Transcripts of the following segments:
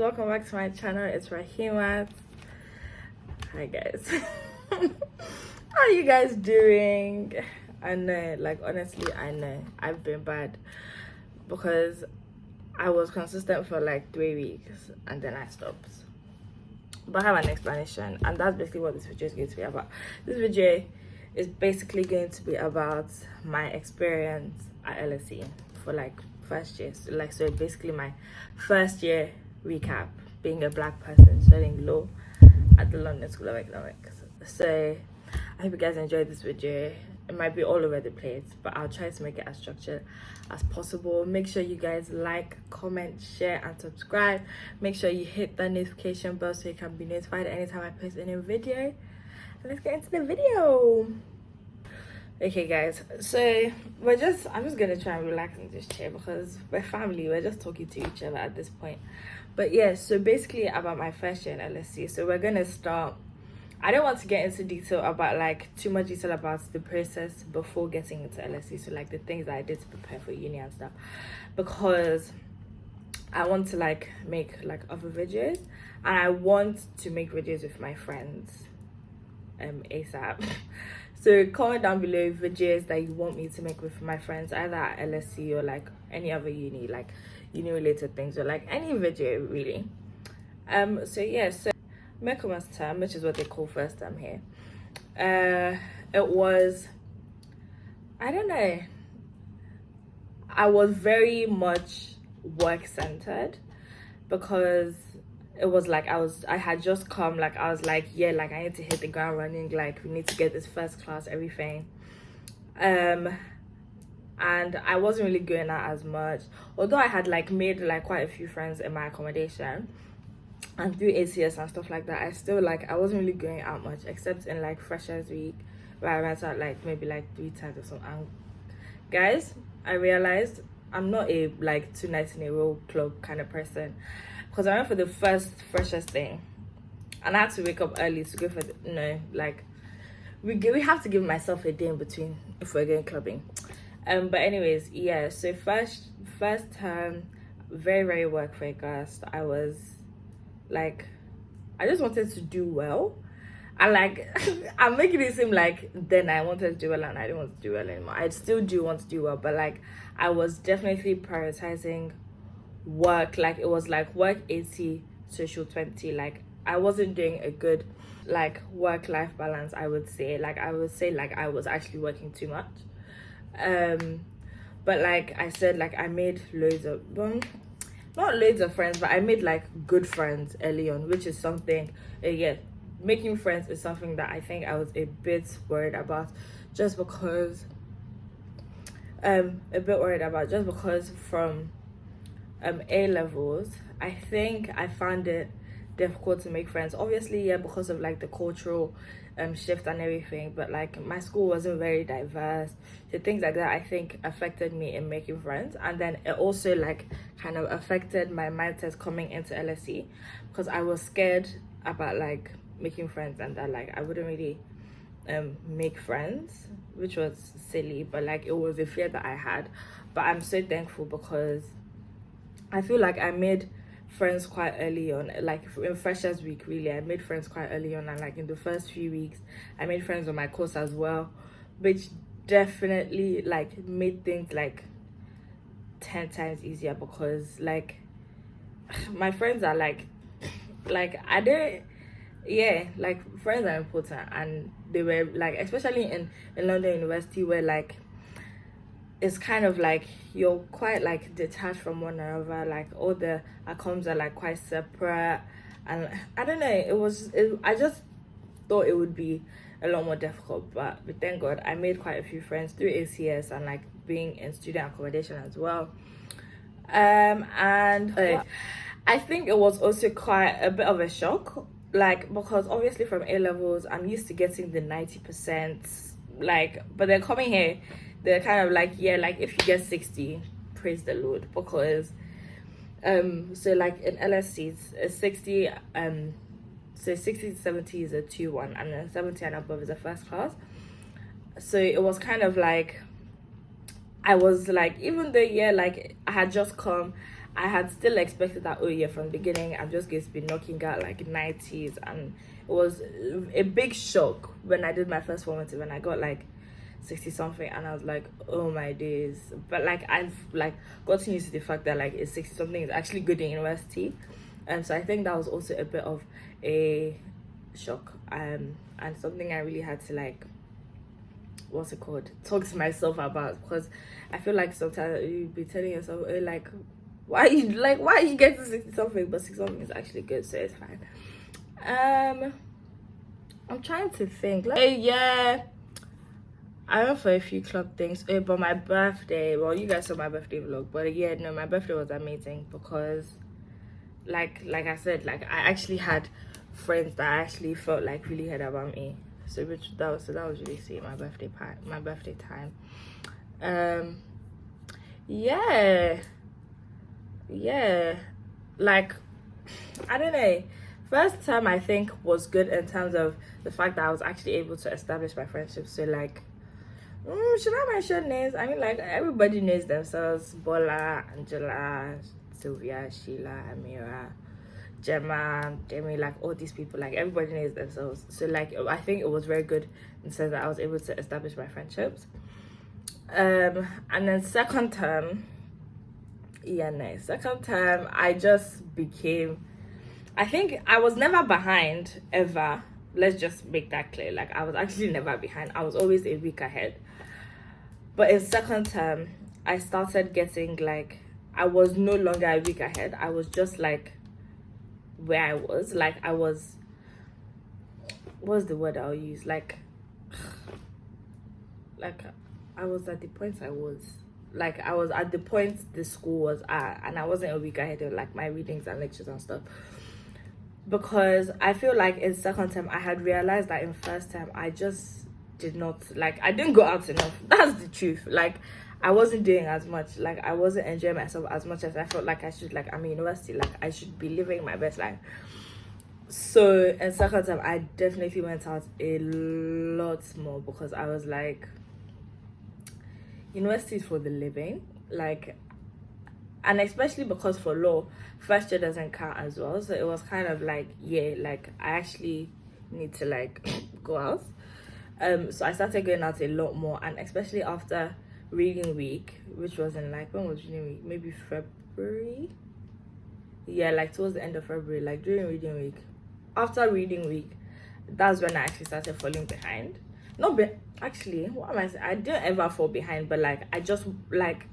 welcome back to my channel. It's Rahimat. Hi guys. How are you guys doing? I know, like honestly, I know I've been bad because I was consistent for like 3 weeks and then I stopped. But I have an explanation, and that's basically what this video is going to be about. This video is basically going to be about my experience at LSE for like first year. So basically my first year recap, being a black person studying law at the London School of Economics. So I hope you guys enjoyed this video. It might be all over the place, but I'll try to make it as structured as possible. Make sure you guys like, comment, share, and subscribe. Make sure you hit the notification bell so you can be notified anytime I post a new video. And let's get into the video. Okay guys, so I'm just gonna try and relax in this chair because we're family, we're just talking to each other at this point. But yeah, so basically about my first year in LSE. So we're gonna start. I don't want to get into detail about like too much detail about the process before getting into LSE, so like the things that I did to prepare for uni and stuff, because I want to like make like other videos, and I want to make videos with my friends ASAP. So comment down below videos that you want me to make with my friends, either at LSE or like any other uni, like uni related things, or like any video really. So yeah, so Michaelmas term, which is what they call first term here, it was, I don't know, I was very much work centered because it was like I had just come, like I was like, yeah, like I need to hit the ground running, like we need to get this first class, everything. And I wasn't really going out as much, although I had like made like quite a few friends in my accommodation and through ACS and stuff like that. I still like I wasn't really going out much, except in like freshers week where I went out like maybe like 3 times or something. And guys, I realized I'm not a like 2 nights in a row club kind of person, because I went for the first freshers thing and I had to wake up early to go for like we have to give myself a day in between if we're going clubbing. But anyways, yeah, so first term, very work focused. I was like, I just wanted to do well. And like I'm making it seem like then I wanted to do well and I didn't want to do well anymore. I still do want to do well, but like I was definitely prioritizing work. Like it was like work 80, social 20. Like I wasn't doing a good like work-life balance, I would say. Like I would say like I was actually working too much. But like I said, like I made loads of not loads of friends, but I made like good friends early on, which is something, yeah, making friends is something that I think I was a bit worried about, just because from A levels, I think I found it difficult to make friends. Obviously, yeah, because of like the cultural shift and everything, but like my school wasn't very diverse, so things like that I think affected me in making friends. And then it also like kind of affected my mindset coming into LSE, because I was scared about like making friends and that like I wouldn't really make friends, which was silly, but like it was a fear that I had. But I'm so thankful because I feel like I made friends quite early on, like in freshers week really. I made friends quite early on, and like in the first few weeks I made friends on my course as well, which definitely like made things like 10 times easier, because like my friends are like I don't, yeah, like friends are important. And they were like, especially in London University, where like it's kind of like you're quite like detached from one another, like all the accounts are like quite separate, and I don't know, I just thought it would be a lot more difficult, but thank God I made quite a few friends through ACS and like being in student accommodation as well. And I think it was also quite a bit of a shock, like because obviously from A levels I'm used to getting the 90%, like, but then coming here they're kind of like, yeah, like if you get 60, praise the Lord, because so like in LSE it's 60, so 60 to 70 is a 2-1, and then 70 and above is a first class. So it was kind of like I was like, even though, yeah, like I had just come I had still expected that, oh yeah, from the beginning I'm just going to be knocking out like 90s, and it was a big shock when I did my first formative and I got like 60 something, and I was like, oh my days. But like I've like gotten used to the fact that like it's 60 something is actually good in university, and so I think that was also a bit of a shock, and something I really had to like, what's it called, talk to myself about, because I feel like sometimes you'd be telling yourself, oh, like why are you getting 60 something, but 60 something is actually good, so it's fine. I'm trying to think. Like, yeah, I went for a few club things. But my birthday, well, you guys saw my birthday vlog, but yeah, no, my birthday was amazing because like I said, like I actually had friends that I actually felt like really heard about me. So that was really sweet. My birthday time. Yeah, like I don't know. First time I think was good in terms of the fact that I was actually able to establish my friendship. So like, should I mention names? I mean, like everybody knows themselves: Bola, Angela, Sylvia, Sheila, Amira, Gemma, Jamie, like all these people, like everybody knows themselves. So like I think it was very good in the sense that I was able to establish my friendships. And then second term I just became, I think I was never behind ever. Let's just make that clear. Like I was actually never behind. I was always a week ahead. But in second term, I started getting like, I was no longer a week ahead. I was just like where I was. Like I was, what's the word I'll use? Like I was at the point I was. Like I was at the point the school was at, and I wasn't a week ahead of like my readings and lectures and stuff. Because I feel like in second term I had realized that in first term I just did not, like I didn't go out enough. That's the truth. Like I wasn't doing as much, like I wasn't enjoying myself as much as I felt like I should. Like I'm in university, like I should be living my best life. So in second term I definitely went out a lot more, because I was like, university is for the living, like, and especially because for law first year doesn't count as well. So it was kind of like, yeah, like I actually need to like go out. So I started going out a lot more, and especially after reading week, which was in like, when was reading week? Maybe February. Yeah, like towards the end of February, like during reading week. After reading week, that's when I actually started falling behind. Actually, what am I saying? I didn't ever fall behind, but like I just like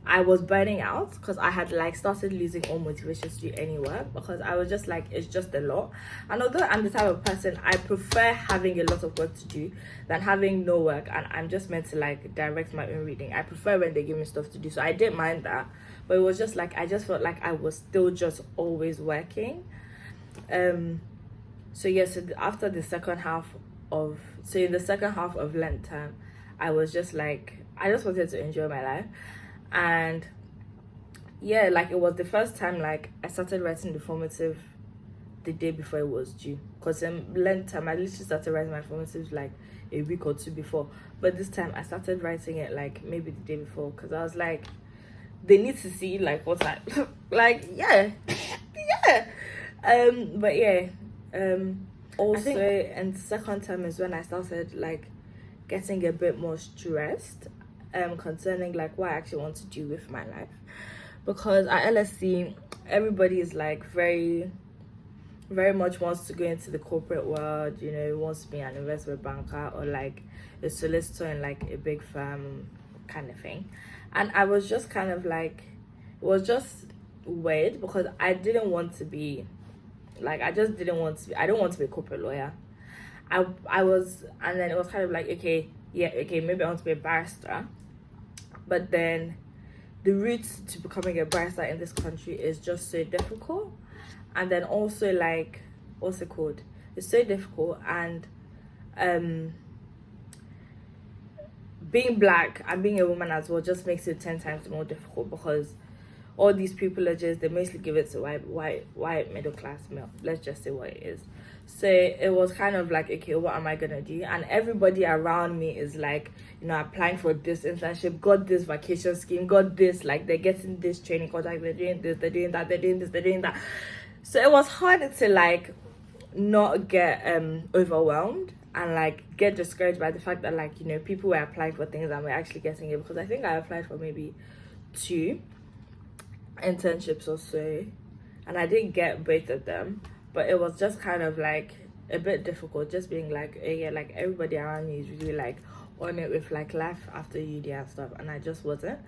I was burning out because I had like started losing all motivation to do any work, because I was just like, it's just a lot. And although I'm the type of person, I prefer having a lot of work to do than having no work and I'm just meant to like direct my own reading. I prefer when they give me stuff to do, so I didn't mind that. But it was just like I just felt like I was still just always working. So yeah, so after the second half of, so in the second half of Lent term, I was just like, I just wanted to enjoy my life. And yeah, like it was the first time like I started writing the formative the day before it was due, because in Lent time I literally started writing my formatives like a week or two before, but this time I started writing it like maybe the day before, because I was like, they need to see like what I like, yeah. But yeah, also I think, and second term is when I started like getting a bit more stressed concerning like what I actually want to do with my life, because at LSE everybody is like very much wants to go into the corporate world, you know, wants to be an investment banker or like a solicitor in like a big firm kind of thing. And I was just kind of like, it was just weird, because I didn't want to be like, I don't want to be a corporate lawyer. I was, and then it was kind of like, okay, maybe I want to be a barrister. But then the route to becoming a barrister in this country is just so difficult. And then also like, what's it called? It's so difficult, and being black and being a woman as well just makes it 10 times more difficult, because all these privileges, they mostly give it to white middle class male. Let's just say what it is. So it was kind of like, okay, what am I gonna do? And everybody around me is like, you know, applying for this internship, got this vacation scheme, got this, like they're getting this training contract, they're doing this, they're doing that, they're doing this, they're doing that. So it was hard to like not get overwhelmed and like get discouraged by the fact that, like, you know, people were applying for things and we're actually getting it, because I think I applied for maybe 2 internships or so, and I didn't get both of them. But it was just kind of like a bit difficult, just being like, oh yeah, like everybody around me is really like on it with like life after uni and stuff, and I just wasn't.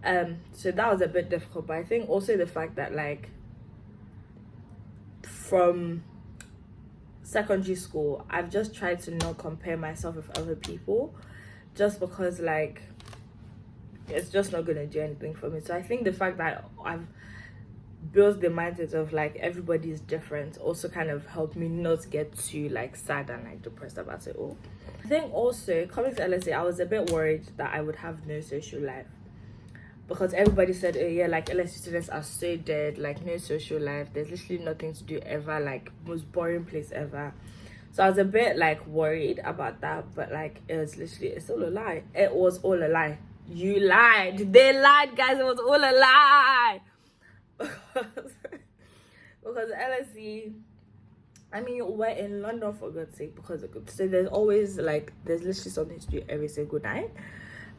So that was a bit difficult. But I think also the fact that like from secondary school, I've just tried to not compare myself with other people, just because like it's just not gonna do anything for me. So I think the fact that I've built the mindset of like everybody is different also kind of helped me not get too like sad and like depressed about it all. I think also coming to LSE, I was a bit worried that I would have no social life, because everybody said, oh yeah, like LSE students are so dead, like no social life, there's literally nothing to do ever, like most boring place ever. So I was a bit like worried about that, but like it was literally, it's all a lie. It was all a lie. You lied. They lied, guys. It was all a lie. Because LSE, I mean, we're in London for God's sake, because so there's always like, there's literally something to do every single night.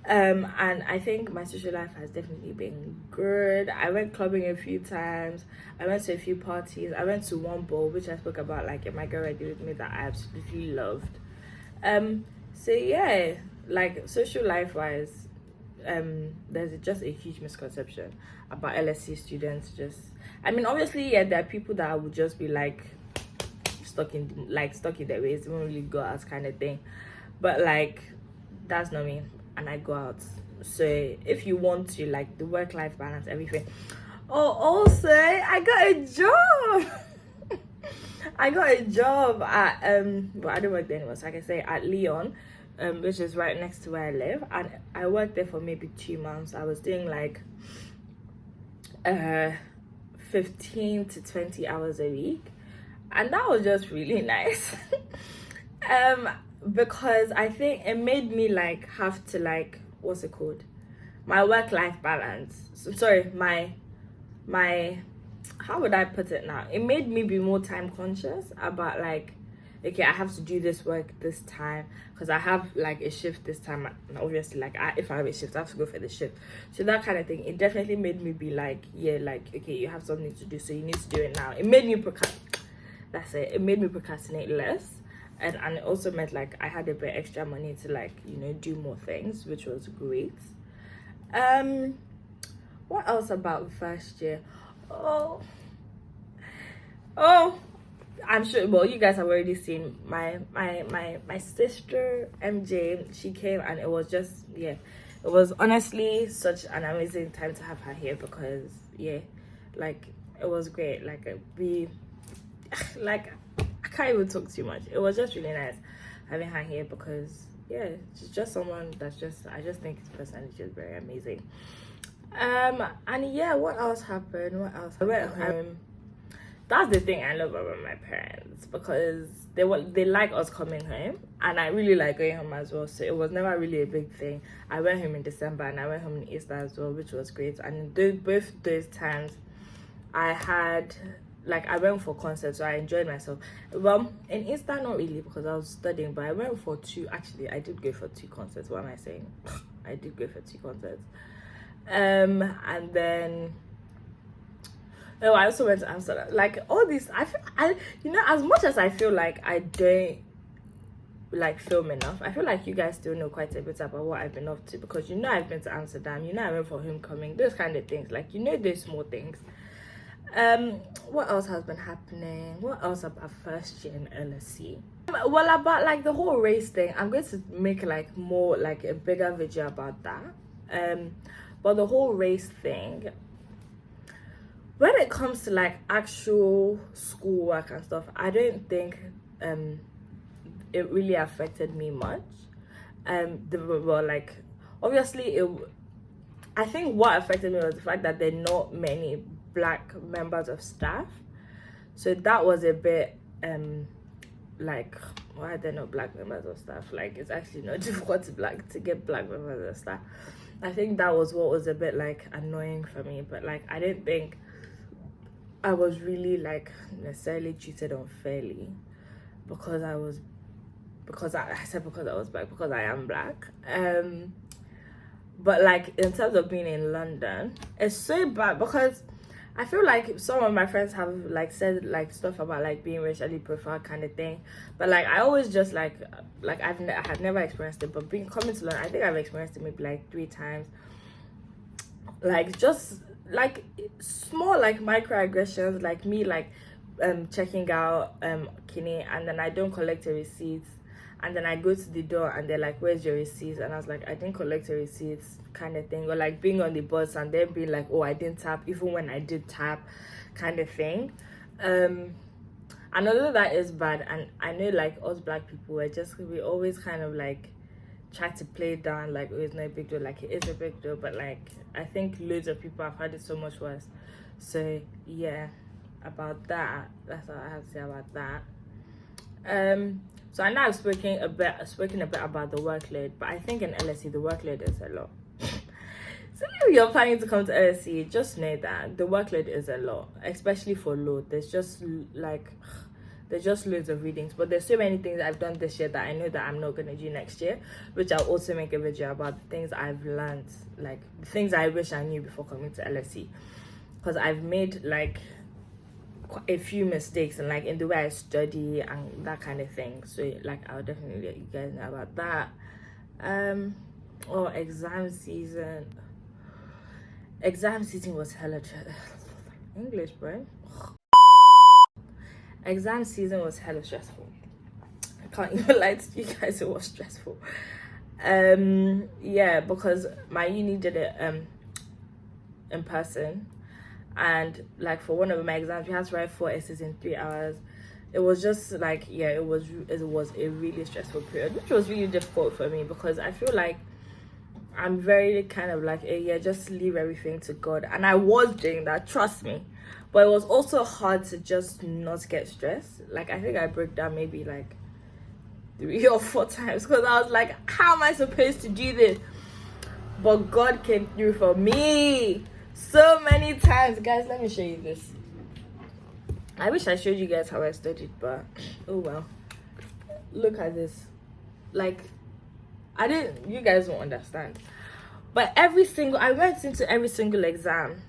And I think my social life has definitely been good. I went clubbing a few times, I went to a few parties, I went to one ball which I spoke about like in my Girl Ready With Me that I absolutely loved. So yeah, like social life wise, there's just a huge misconception about LSE students. Just, I mean, obviously, yeah, there are people that would just be like stuck in their ways, they won't really go out kind of thing, but like that's not me, and I go out. So if you want to, like, the work-life balance, everything. Oh, also I got a job. I got a job at but I don't work there anymore, so I can say at Leon, which is right next to where I live, and I worked there for maybe 2 months. I was doing like 15 to 20 hours a week, and that was just really nice. Because I think it made me like have to like, what's it called, my work-life balance. So sorry, my how would I put it now, it made me be more time conscious about like, okay, I have to do this work this time because I have like a shift this time, and obviously like if I have a shift I have to go for the shift. So that kind of thing, it definitely made me be like, yeah, like, okay, you have something to do, so you need to do it now. It made me it made me procrastinate less, and it also meant like I had a bit extra money to like, you know, do more things, which was great. What else about first year? Oh, I'm sure, well, you guys have already seen my sister MJ. She came, and it was just, yeah, it was honestly such an amazing time to have her here, because yeah, like it was great. Like we like, I can't even talk too much. It was just really nice having her here, because yeah, she's just someone that's just, I just think his personality is very amazing. And yeah, what else happened? I went home. That's the thing I love about my parents, because they like us coming home, and I really like going home as well. So it was never really a big thing. I went home in December, and I went home in Easter as well, which was great. And both those times I had, like, I went for concerts, so I enjoyed myself. Well, in Easter not really, because I was studying, but I went for 2. Actually, I did go for 2 concerts. What am I saying? I did go for 2 concerts. And then no, I also went to Amsterdam. Like all these, I you know, as much as I feel like I don't like film enough, I feel like you guys still know quite a bit about what I've been up to, because you know I've been to Amsterdam, you know I went for homecoming, those kind of things. Like, you know, those small things. What else has been happening? What else about first year in LSE? Well, about like the whole race thing, I'm going to make like more like a bigger video about that. But the whole race thing, when it comes to like actual schoolwork and stuff, I don't think it really affected me much. Well, like obviously I think what affected me was the fact that there are not many black members of staff. So that was a bit like, why are there no black members of staff? Like, it's actually not difficult to get black members of staff. I think that was what was a bit like annoying for me, but like I didn't think I was really like necessarily treated unfairly because I was black, because I am black. But like in terms of being in London, it's so bad because I feel like some of my friends have like said like stuff about like being racially profiled kind of thing, but like I always just like I had never experienced it, but coming to London, I think I've experienced it maybe like 3 times. Like just like small like microaggressions, like me like checking out Kinney, and then I don't collect a receipt, and then I go to the door and they're like, where's your receipt? And I was like, I didn't collect a receipt kind of thing. Or like being on the bus and then being like, oh, I didn't tap even when I did tap kind of thing. And although that is bad, and I know like us black people we always kind of like try to play it down like, oh, it's not a big deal. Like, it is a big deal, but like I think loads of people have had it so much worse. So yeah, about that, that's what I have to say about that. So I know I've spoken a bit about the workload, but I think in LSE the workload is a lot. So if you're planning to come to LSE, just know that the workload is a lot, especially for law. There's just loads of readings, but there's so many things I've done this year that I know that I'm not gonna do next year, which I'll also make a video about the things I've learned, like the things I wish I knew before coming to LSE, because I've made like a few mistakes and like in the way I study and that kind of thing. So like I'll definitely let you guys know about that. Exam season was hella English, bro. Exam season was hella stressful. I can't even lie to you guys, it was stressful. Yeah, because my uni did it in person, and like for one of my exams we had to write 4 essays in 3 hours. It was just like, yeah, it was a really stressful period, which was really difficult for me because I feel like I'm very kind of like, yeah, just leave everything to God, and I was doing that, trust me. But it was also hard to just not get stressed. Like I think I broke down maybe like 3 or 4 times because I was like, how am I supposed to do this? But God came through for me so many times. Guys, let me show you this. I wish I showed you guys how I studied, but oh well. Look at this. Like, you guys won't understand. But I went into every single exam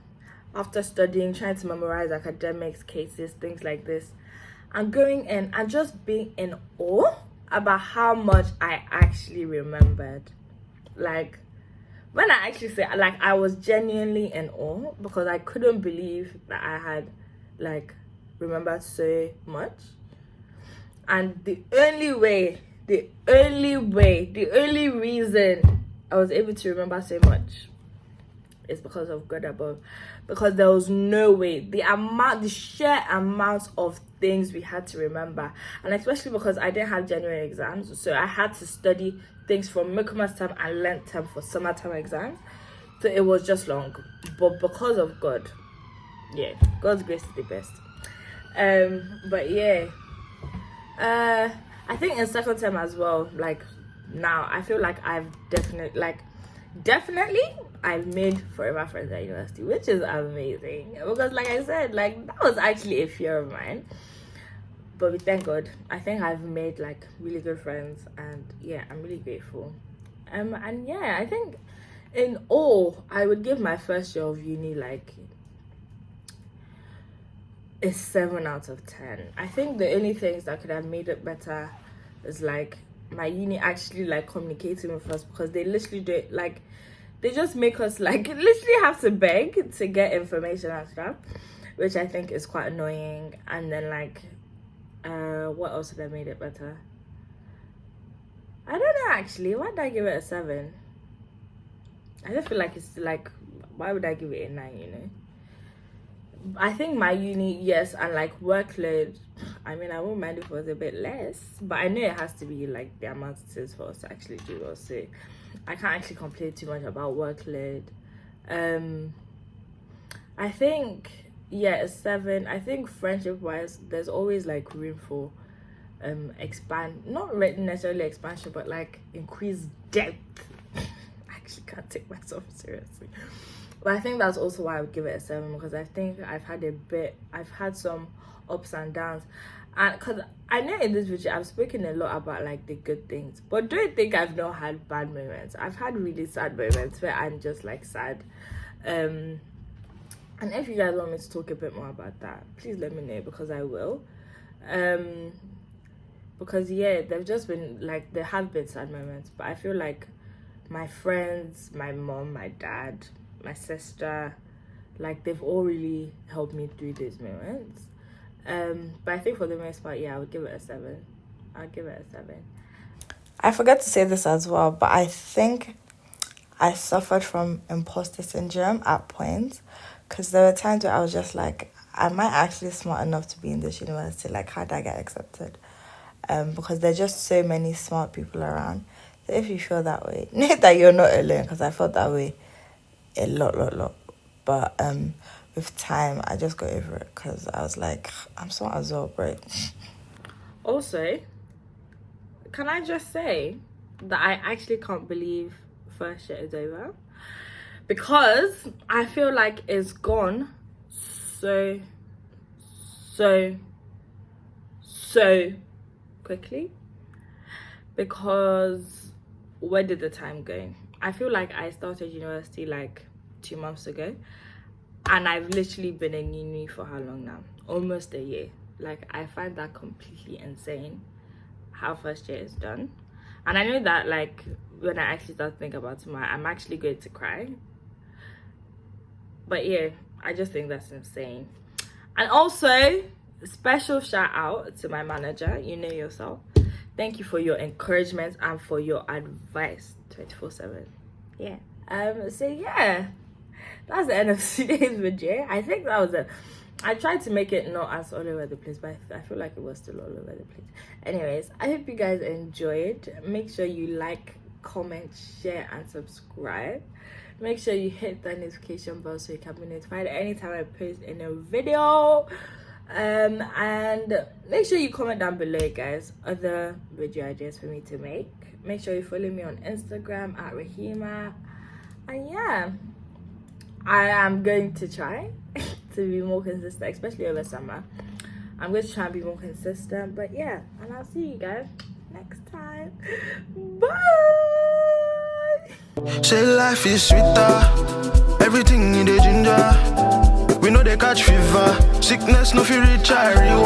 after studying, trying to memorize academics, cases, things like this, and going in and just being in awe about how much I actually remembered. Like, when I actually say, like, I was genuinely in awe because I couldn't believe that I had like remembered so much. And the only reason I was able to remember so much is because of God above, because there was no way the sheer amount of things we had to remember, and especially because I didn't have January exams, so I had to study things from Michaelmas term and Lent term for summertime exams. So it was just long, but because of God, yeah, God's grace is the best. But yeah, I think in second term as well, like now I feel like I've definitely I've made forever friends at university, which is amazing because like I said, like that was actually a fear of mine, but we thank God. I think I've made like really good friends, and yeah, I'm really grateful. And yeah, I think in all I would give my first year of uni like a 7 out of 10. I think the only things that could have made it better is like my uni actually like communicating with us, because they literally do it, like they just make us like literally have to beg to get information and stuff, which I think is quite annoying. And then like what else would have made it better? I don't know actually. Why did I give it a 7? I just feel like it's like, why would I give it a 9, you know? I think my uni, yes, and like workload, I mean, I won't mind if it was a bit less, but I know it has to be like the amount it is for us to actually do well, so I can't actually complain too much about workload. I think, yeah, a 7. I think friendship wise there's always like room for not necessarily expansion, but like increased depth. I actually can't take myself seriously, but I think that's also why I would give it a 7, because I think I've had some ups and downs. And because I know in this video I've spoken a lot about like the good things, but don't think I've not had bad moments. I've had really sad moments where I'm just like sad. And if you guys want me to talk a bit more about that, please let me know, because I will. Because yeah, there have been sad moments, but I feel like my friends, my mom, my dad, my sister, like they've all really helped me through these moments. But I think for the most part, yeah, I would give it a 7. I'll give it a 7. I forgot to say this as well, but I think I suffered from imposter syndrome at points, because there were times where I was just like, am I actually smart enough to be in this university? Like, how did I get accepted? Because there's just so many smart people around. So if you feel that way, know that you're not alone, because I felt that way a lot. But with time, I just got over it, because I was like, I'm smart as well, bro. Also, can I just say that I actually can't believe first year is over, because I feel like it's gone so quickly. Because where did the time go? I feel like I started university like 2 months ago, and I've literally been in uni for how long now? Almost a year. Like, I find that completely insane how first year is done. And I know that like when I actually start thinking about tomorrow, I'm actually going to cry. But yeah, I just think that's insane. And also, special shout out to my manager, you know yourself. Thank you for your encouragement and for your advice 24/7. Yeah. So yeah, that's the end of today's video. I think that was I tried to make it not as all over the place, but I feel like it was still all over the place. Anyways, I hope you guys enjoyed. Make sure you like, comment, share, and subscribe. Make sure you hit that notification bell so you can be notified anytime I post a new video. And make sure you comment down below, guys, other video ideas for me to make. Make sure you follow me on Instagram at Rahima. And yeah, I am going to try to be more consistent, especially over summer. I'm going to try and be more consistent. But yeah, and I'll see you guys next time. Bye. Say life is sweeter, everything in the ginger. We know they catch fever, sickness no feel reach. I'm